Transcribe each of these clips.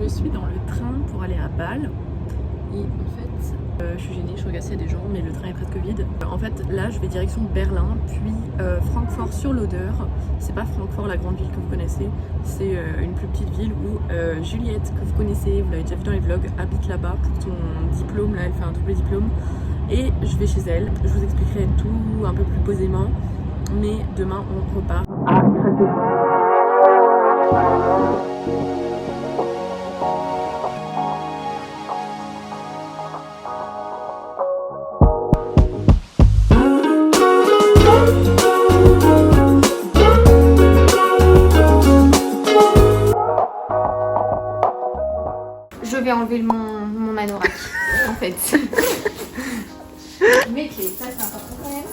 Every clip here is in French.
suis dans le train pour aller à Bâle. Et en fait, je suis gênée, je regarde s'il y a des gens, mais le train est presque vide. En fait, là, je vais direction Berlin, puis Francfort sur l'Oder. C'est pas Francfort, la grande ville que vous connaissez, c'est une plus petite ville où Juliette, que vous connaissez, vous l'avez déjà vu dans les vlogs, habite là-bas pour son diplôme. Là, elle fait un double diplôme. Et je vais chez elle. Je vous expliquerai tout un peu plus posément. Mais demain, on repart à Cracovie. Je vais enlever mon anorak, en fait. Mes clés, ça c'est important quand même.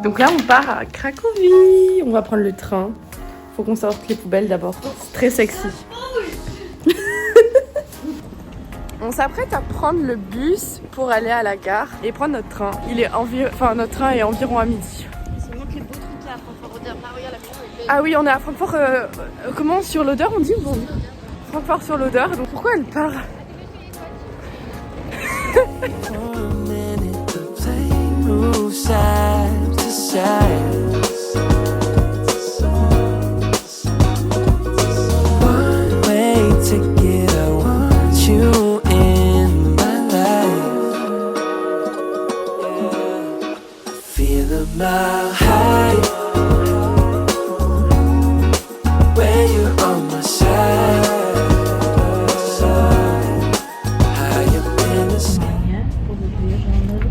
Donc là, on part à Cracovie. On va prendre le train. Faut qu'on sorte les poubelles d'abord. C'est très sexy. On s'apprête à prendre le bus pour aller à la gare et prendre notre train. Notre train est environ à midi. Il manque les beaux trucs là à Francfort. Regarde la maison. Ah oui, on est à Francfort. Comment sur l'Oder on dit ou on dit Francfort sur l'Oder. Donc pourquoi elle part?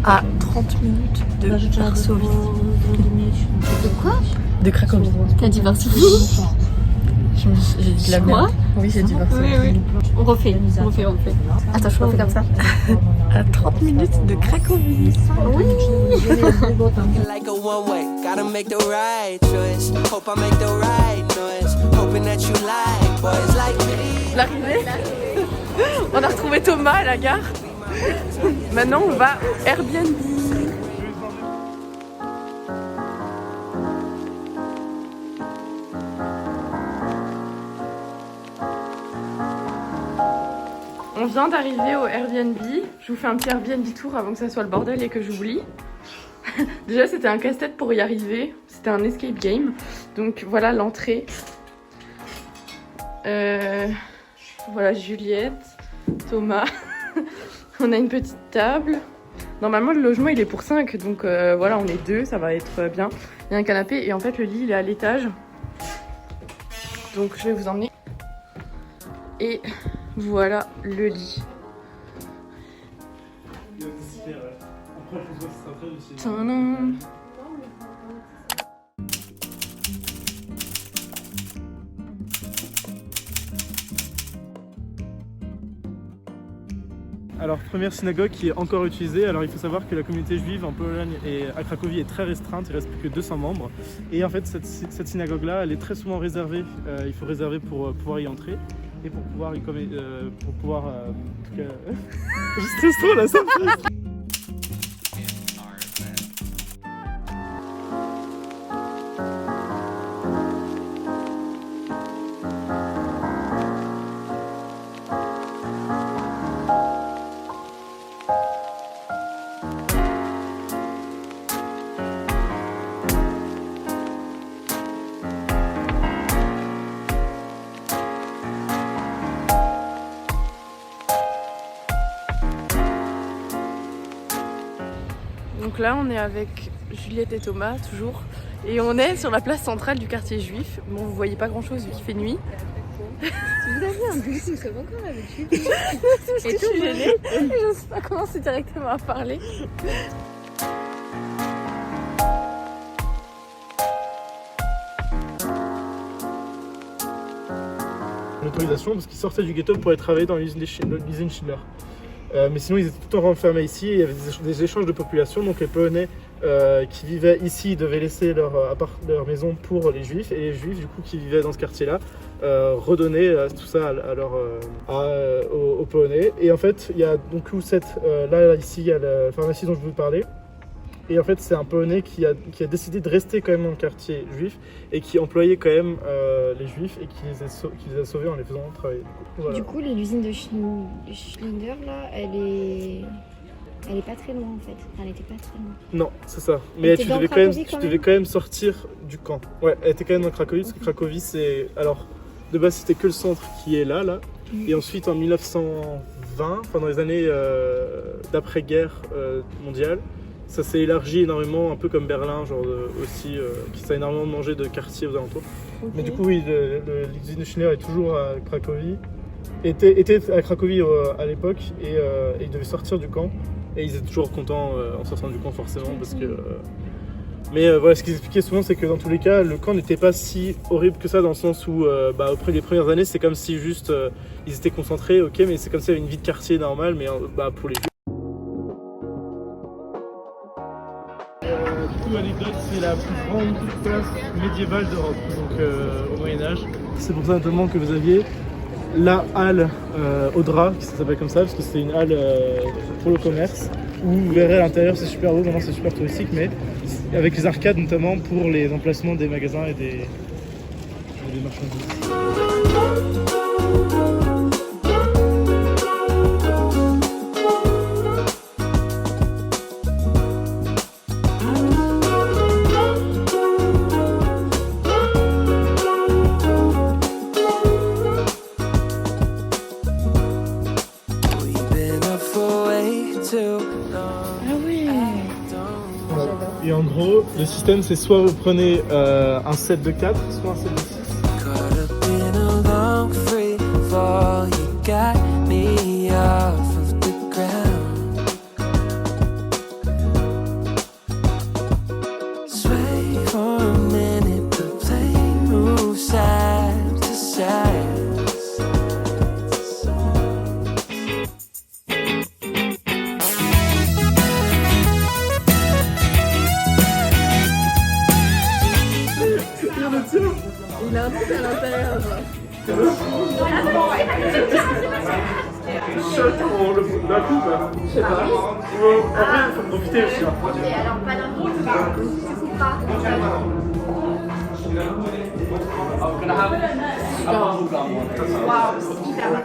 À 30 minutes de Varsovie. De quoi? De Cracovie. T'as dit Varsovie? J'ai dit la merde. Oui, j'ai dit Varsovie. Oui. On refait. Attends, je refais comme ça. À 30 minutes de Cracovie. Oui. Like a one way, gotta make the right choice. Hope I make the right noise. Hoping that you like boys like me. L'arrivée. On a retrouvé Thomas à la gare. Maintenant, on va au Airbnb. On vient d'arriver au Airbnb. Je vous fais un petit Airbnb tour avant que ça soit le bordel et que j'oublie. Déjà, c'était un casse-tête pour y arriver. C'était un escape game. Donc voilà l'entrée. Voilà Juliette, Thomas. On a une petite table. Normalement, le logement il est pour 5. Donc voilà, on est 2. Ça va être bien. Il y a un canapé et en fait, le lit il est à l'étage. Donc je vais vous emmener. Et voilà le lit. Tadam. Alors, première synagogue qui est encore utilisée. Alors, il faut savoir que la communauté juive en Pologne et à Cracovie est très restreinte, il ne reste plus que 200 membres. Et en fait, cette synagogue-là, elle est très souvent réservée. Il faut réserver pour pouvoir y entrer et pour pouvoir en tout cas, je stresse trop là, ça me stresse. Donc là, on est avec Juliette et Thomas, toujours. Et on est sur la place centrale du quartier juif. Bon, vous voyez pas grand-chose vu qu'il fait nuit. Vous avez un bus, nous sommes encore avec lui. Et tout, je ne sais pas commencer directement à parler. L'autorisation parce qu'ils sortaient du ghetto pour aller travailler dans l'usine Schindler. Mais sinon, ils étaient tout le temps renfermés ici. Il y avait des échanges de population. Donc, les Polonais qui vivaient ici devaient laisser leur maison pour les Juifs. Et les Juifs, du coup, qui vivaient dans ce quartier-là, redonnaient tout ça aux Polonais. Et en fait, il y a donc là, ici, il y a la pharmacie dont je vous parlais. Et en fait, c'est un Polonais qui a décidé de rester quand même dans le quartier juif et qui employait quand même les juifs et qui les a sauvés en les faisant travailler. Voilà. Du coup, l'usine de Schlinder, là, elle est pas très loin en fait. Enfin, elle était pas très loin. Non, c'est ça. Mais tu devais quand même sortir du camp. Ouais, elle était quand même dans Cracovie, parce que Cracovie, c'est... Alors, de base, c'était que le centre qui est là. Et ensuite, en 1920, enfin dans les années d'après-guerre mondiale, ça s'est élargi énormément, un peu comme Berlin, genre aussi, qui s'est énormément mangé de quartiers aux alentours. Okay. Mais du coup, oui, l'usine de Schindler est toujours à Cracovie. Était à Cracovie à l'époque et ils devaient sortir du camp. Et ils étaient toujours contents en sortant du camp, forcément, parce que... Mais voilà, ce qu'ils expliquaient souvent, c'est que dans tous les cas, le camp n'était pas si horrible que ça, dans le sens où, après les premières années, c'est comme si juste ils étaient concentrés, ok, mais c'est comme s'il y avait une vie de quartier normale, mais pour les Juifs. Du coup, l'anecdote, c'est la plus grande place médiévale d'Europe, donc au Moyen-Âge. C'est pour ça notamment que vous aviez la halle Audra, qui s'appelle comme ça, parce que c'était une halle pour le commerce, où vous verrez à l'intérieur, c'est super beau, vraiment c'est super touristique, mais avec les arcades notamment pour les emplacements des magasins et des marchandises. Et en gros, le système, c'est soit vous prenez un set de 4, soit un set de 6. Il a un truc à l'intérieur. D'un coup, bah. Je sais pas. Après, il faut profiter aussi. Ok, alors pas d'un coup, tu couperas. Waouh, c'est hyper bon.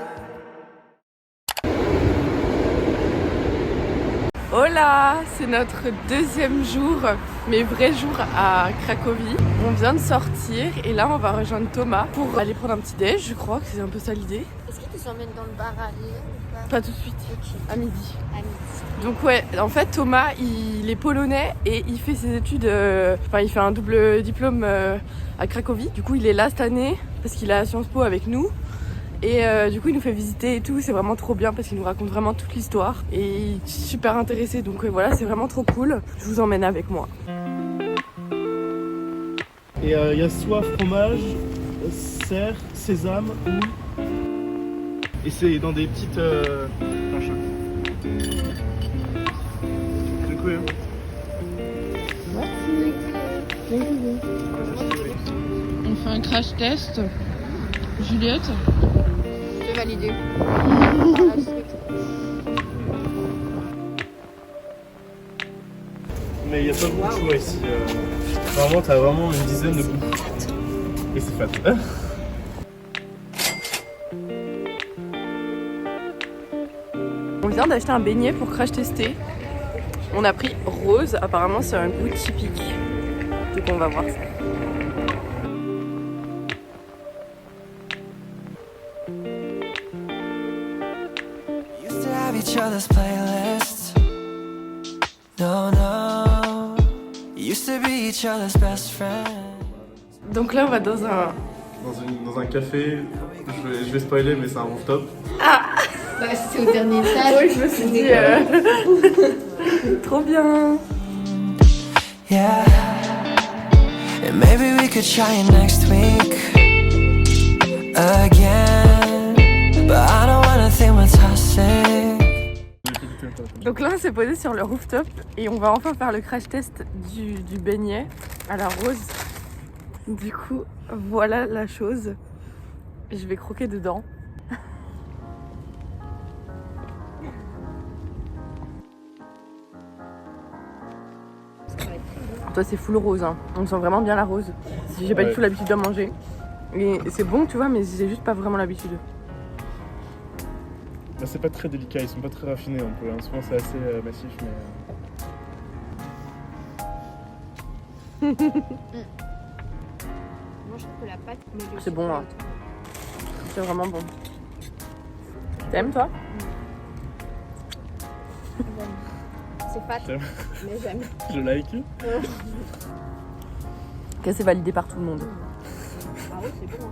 Hola, c'est notre deuxième jour, mais vrai jour à Cracovie. On vient de sortir et là on va rejoindre Thomas pour aller prendre un petit déj, je crois que c'est un peu ça l'idée. Est-ce qu'il nous emmène dans le bar à Lille ou pas? Pas tout de suite, à midi. À midi. Donc ouais, en fait Thomas il est polonais et il fait ses études, il fait un double diplôme à Cracovie. Du coup il est là cette année parce qu'il est à Sciences Po avec nous. Et du coup il nous fait visiter et tout, c'est vraiment trop bien parce qu'il nous raconte vraiment toute l'histoire et il est super intéressé, donc voilà, c'est vraiment trop cool. Je vous emmène avec moi. Et il y a soit fromage, cerf, sésame ou... Et c'est dans des petites planches. C'est cool, hein. Merci. On fait un crash test. Juliette. Je vais valider. Mais il n'y a pas beaucoup de choix ici. Vraiment, t'as vraiment une dizaine de goûts. Et c'est fat. On vient d'acheter un beignet pour crash tester. On a pris rose, apparemment c'est un goût typique. Donc on va voir ça. Each other's playlists. No, no. Used to be each other's best friends. Donc là on va dans un café, je vais spoiler mais c'est un rooftop. Ah bah, c'est au dernier étage. Oui, je me suis dit trop bien. Yeah. And maybe we could try it next week again. But I don't wanna think we're toxic. Donc là on s'est posé sur le rooftop et on va enfin faire le crash test du beignet à la rose. Du coup voilà la chose. Je vais croquer dedans. Toi c'est full rose, hein. On sent vraiment bien la rose. J'ai pas du tout l'habitude d'en manger. Et c'est bon tu vois, mais c'est juste pas vraiment l'habitude. Bah, c'est pas très délicat, ils sont pas très raffinés un peu, hein. Souvent c'est assez massif mais... Moi je trouve que la pâte... C'est bon, hein. C'est vraiment bon. T'aimes toi? C'est fat, J'aime. mais j'aime. Je like. Ok, c'est validé par tout le monde. Ah oui, c'est bon.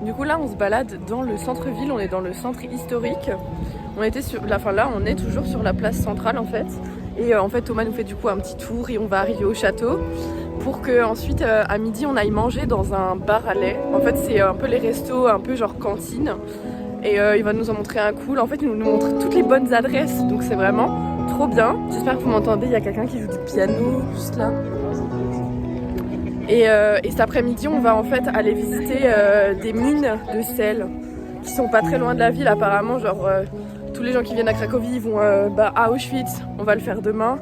Du coup là on se balade dans le centre-ville, on est dans le centre historique. On était sur là on est toujours sur la place centrale en fait. Et en fait Thomas nous fait du coup un petit tour et on va arriver au château pour que ensuite à midi on aille manger dans un bar à lait. En fait c'est un peu les restos, un peu genre cantine. Et il va nous en montrer un cool. En fait il nous montre toutes les bonnes adresses, donc c'est vraiment trop bien. J'espère que vous m'entendez, il y a quelqu'un qui joue du piano juste là. Et cet après-midi, on va en fait aller visiter des mines de sel qui sont pas très loin de la ville apparemment. Genre tous les gens qui viennent à Cracovie, ils vont à Auschwitz, on va le faire demain.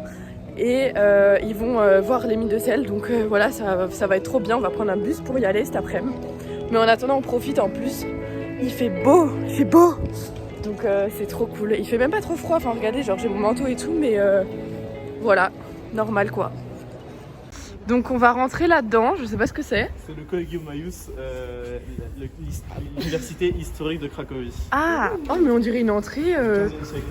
Et ils vont voir les mines de sel. Donc voilà, ça va être trop bien. On va prendre un bus pour y aller cet après-midi. Mais en attendant, on profite en plus. Il fait beau. Donc c'est trop cool. Il fait même pas trop froid. Enfin regardez, genre j'ai mon manteau et tout, mais voilà, normal quoi. Donc on va rentrer là-dedans, je sais pas ce que c'est. C'est le Collegium Maius, l'université historique de Cracovie. Ah, oh mais on dirait une entrée. 15e siècle.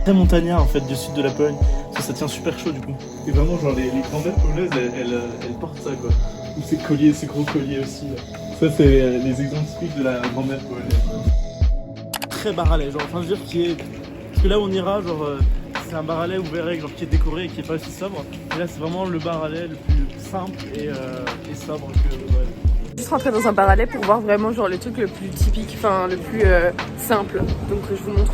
Très montagnard en fait du sud de la Pologne, parce que ça tient super chaud du coup. Et vraiment genre les grand-mères polonaises elles portent ça quoi. Ou ces colliers, ces gros colliers aussi. Là. Ça c'est les exemples typiques de la grand-mère polonaise. Très bar à lait, genre enfin je veux dire qui est. Parce que là où on ira, genre c'est un bar à lait vous verrez genre qui est décoré et qui est pas aussi sobre. Et là c'est vraiment le bar à lait le plus simple et sobre que ouais. Juste rentrer dans un bar à lait pour voir vraiment genre le truc le plus typique, enfin le plus simple. Donc je vous montre.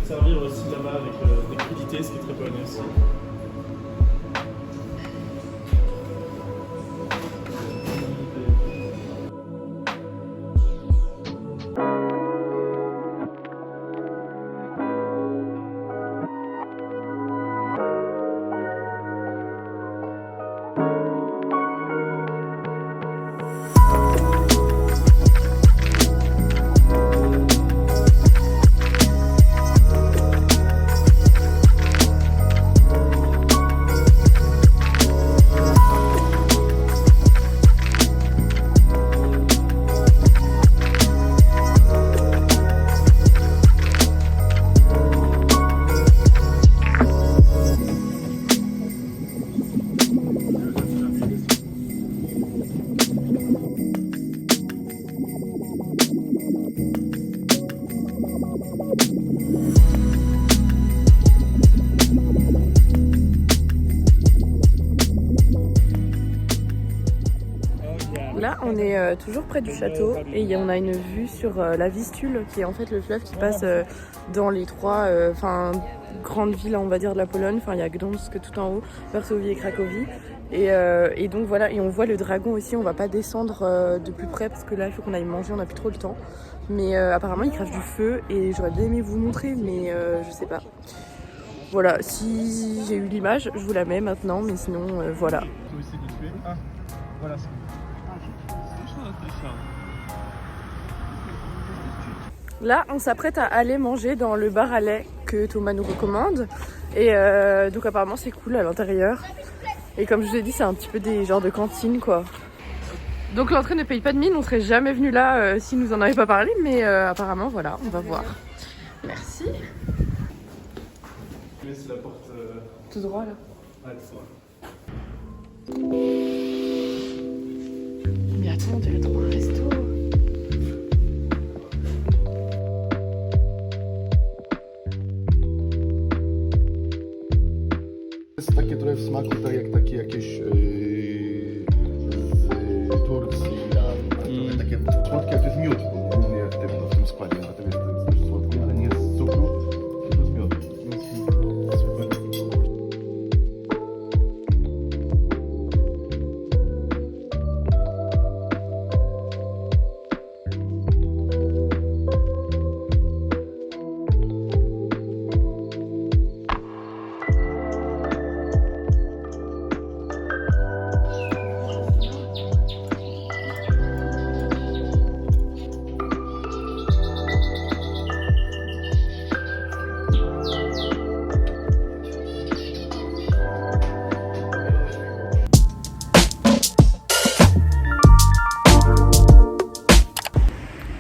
Servir aussi là-bas avec des crudités, ce qui est très polonais aussi. Là, on est toujours près du château et on a une vue sur la Vistule, qui est en fait le fleuve qui passe dans les trois, grandes villes, on va dire, de la Pologne. Enfin, il y a Gdańsk tout en haut, Varsovie et Cracovie. Et donc voilà, et on voit le dragon aussi. On va pas descendre de plus près parce que là, il faut qu'on aille manger, on n'a plus trop le temps. Mais apparemment, il crache du feu et j'aurais bien aimé vous montrer, mais je sais pas. Voilà, si j'ai eu l'image, je vous la mets maintenant, mais sinon, voilà. Ah, voilà. Là, on s'apprête à aller manger dans le bar à lait que Thomas nous recommande. Et donc apparemment, c'est cool à l'intérieur. Et comme je vous ai dit, c'est un petit peu des genres de cantines, quoi. Donc l'entrée ne paye pas de mine, on serait jamais venu là si nous en avait pas parlé, mais apparemment, voilà, on va voir. Merci. C'est la porte. Tout droit, là. Ouais, tout droit. Mais attends, on dirait trop un resto. Jest takie trochę w smaku, tak jak takie jakieś z Turcji, trochę takie słodkie, ale to jest miód, bo głównie w tym składzie, natomiast to jest dość słodkie, ale nie z cukru, tylko z miodu.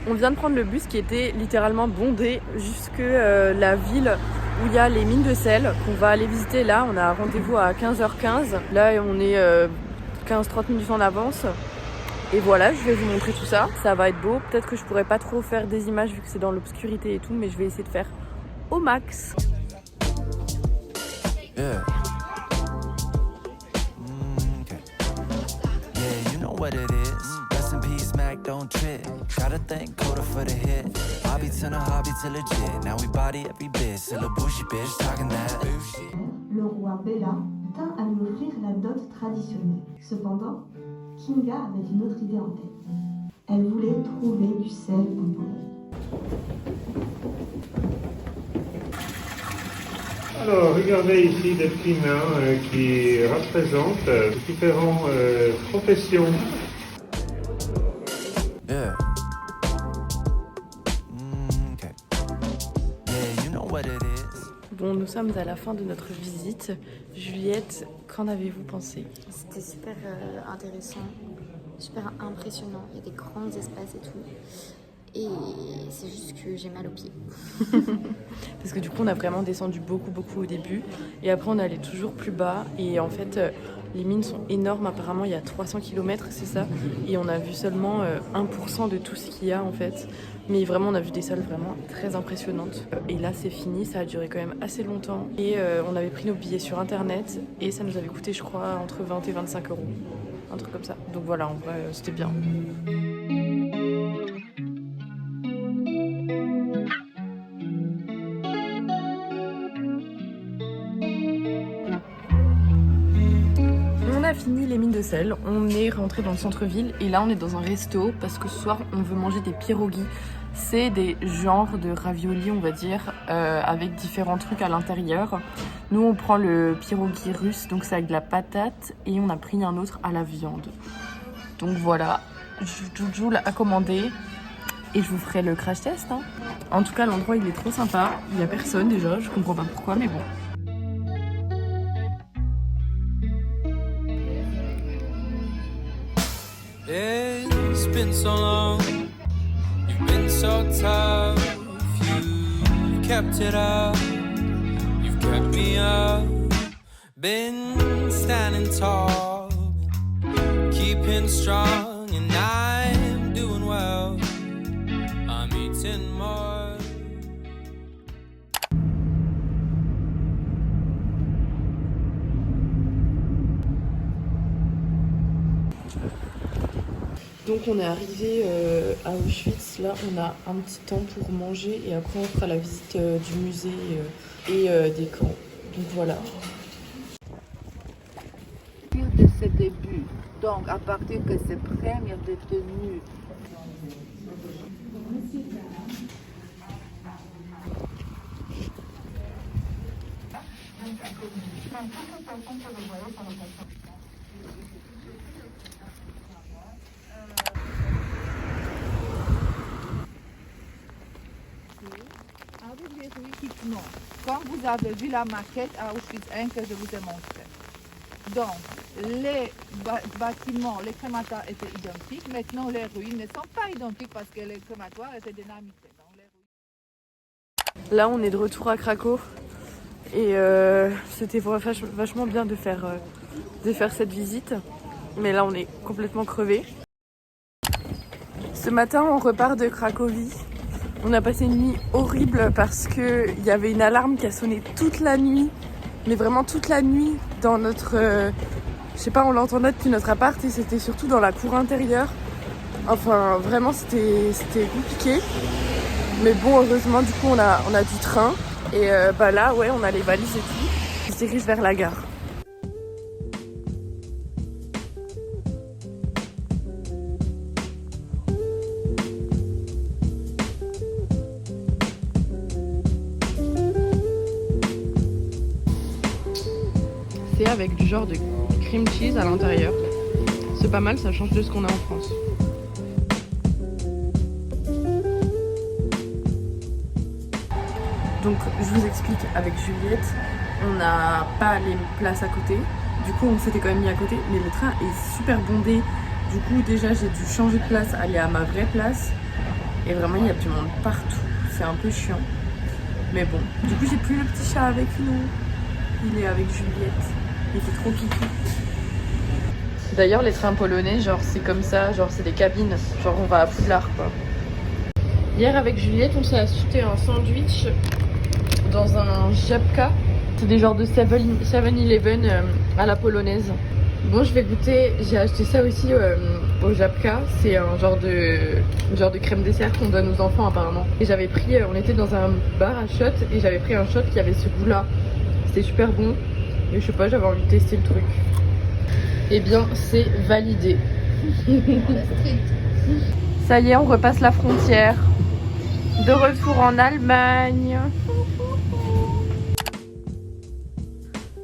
On vient de prendre le bus qui était littéralement bondé jusque la ville où il y a les mines de sel qu'on va aller visiter là. On a rendez-vous à 15h15. Là, on est 15-30 minutes en avance. Et voilà, je vais vous montrer tout ça. Ça va être beau. Peut-être que je pourrais pas trop faire des images vu que c'est dans l'obscurité et tout, mais je vais essayer de faire au max. Yeah. Okay. Yeah, you know what it is. Rest in peace, Mac, don't trip. Gotta thank Coda for the hit. Hobby to legit. Now we body every bit. Still a bushy bitch talking that. Le roi Bella tint à lui offrir la dot traditionnelle. Cependant, Kinga avait une autre idée en tête. Elle voulait trouver du sel en Pologne. Alors, regardez ici des petits nains qui représentent différentes professions. Yeah. Okay. Yeah, you know what it is. Bon, nous sommes à la fin de notre visite. Juliette, qu'en avez-vous pensé? C'était super intéressant, super impressionnant. Il y a des grands espaces et tout. Et c'est juste que j'ai mal aux pieds. Parce que du coup, on a vraiment descendu beaucoup au début. Et après, on allait toujours plus bas. Et en fait, les mines sont énormes. Apparemment, il y a 300 km, c'est ça. Et on a vu seulement 1% de tout ce qu'il y a, en fait. Mais vraiment, on a vu des salles vraiment très impressionnantes. Et là, c'est fini. Ça a duré quand même assez longtemps. Et on avait pris nos billets sur Internet. Et ça nous avait coûté, je crois, entre 20 et 25 euros. Un truc comme ça. Donc voilà, en vrai, c'était bien. On a fini les mines de sel, on est rentré dans le centre-ville et là on est dans un resto parce que ce soir on veut manger des pierogi. C'est des genres de raviolis on va dire avec différents trucs à l'intérieur. Nous on prend le pierogi russe donc c'est avec de la patate et on a pris un autre à la viande. Donc voilà, Joujou l'a commandé et je vous ferai le crash test. Hein. En tout cas l'endroit il est trop sympa, il n'y a personne déjà, je comprends pas pourquoi mais bon. It's been so long, you've been so tough, you've kept it up, you've kept me up, been standing tall, keeping strong, and I'm doing well, I'm eating more. Donc on est arrivé à Auschwitz, là on a un petit temps pour manger et après on fera la visite du musée et des camps. Donc voilà. De ce début, donc à partir de ces premières détenues. Avec les rues qui non. Quand vous avez vu la maquette à Auschwitz I que je vous ai montré. Donc, les bâtiments, les crématoires étaient identiques. Maintenant, les ruines ne sont pas identiques parce que les crématoires étaient dynamités. Donc, les ruines... Là, on est de retour à Cracow et c'était vachement bien de faire cette visite. Mais là, on est complètement crevés. Ce matin, on repart de Cracovie. On a passé une nuit horrible parce qu'il y avait une alarme qui a sonné toute la nuit. Mais vraiment toute la nuit dans notre... je sais pas, on l'entendait depuis notre appart et c'était surtout dans la cour intérieure. Enfin, vraiment, c'était compliqué. Mais bon, heureusement, du coup, on a du train. Et bah là, ouais, on a les valises et tout. On se dirige vers la gare. C'est avec du genre de cream cheese à l'intérieur. C'est pas mal, ça change de ce qu'on a en France. Donc je vous explique, avec Juliette, on n'a pas les places à côté. Du coup on s'était quand même mis à côté, mais le train est super bondé. Du coup déjà j'ai dû changer de place, aller à ma vraie place. Et vraiment il y a du monde partout, c'est un peu chiant. Mais bon, du coup j'ai plus le petit chat avec nous. Il est avec Juliette. Il fait trop pipi. D'ailleurs les trains polonais, genre c'est comme ça, genre c'est des cabines. Genre on va à Poudlard quoi. Hier avec Juliette on s'est acheté un sandwich dans un Żabka. C'est des genres de 7-Eleven à la polonaise. Bon je vais goûter, j'ai acheté ça aussi au Żabka. C'est un genre de crème dessert qu'on donne aux enfants apparemment. Et j'avais pris, on était dans un bar à shot et j'avais pris un shot qui avait ce goût là. C'était super bon. Et je sais pas, j'avais envie de tester le truc. Eh bien, c'est validé. Ça y est, on repasse la frontière. De retour en Allemagne.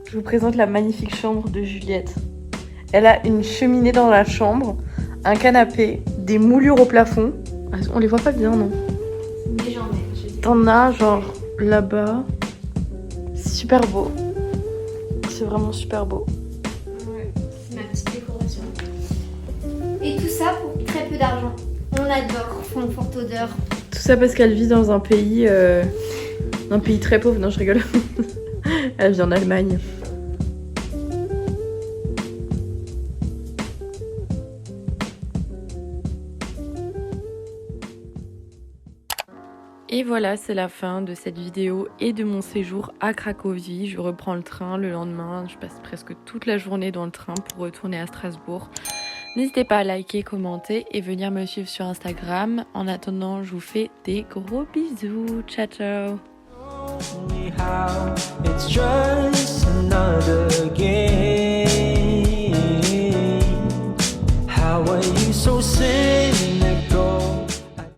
Je vous présente la magnifique chambre de Juliette. Elle a une cheminée dans la chambre, un canapé, des moulures au plafond. On les voit pas bien, non? T'en as genre là-bas. C'est super beau. C'est vraiment super beau. Ouais, c'est ma petite décoration. Et tout ça pour très peu d'argent. On adore Francfort Oder. Tout ça parce qu'elle vit dans un pays très pauvre. Non, je rigole. Elle vit en Allemagne. Et voilà, c'est la fin de cette vidéo et de mon séjour à Cracovie. Je reprends le train le lendemain. Je passe presque toute la journée dans le train pour retourner à Strasbourg. N'hésitez pas à liker, commenter et venir me suivre sur Instagram. En attendant, je vous fais des gros bisous. Ciao, ciao.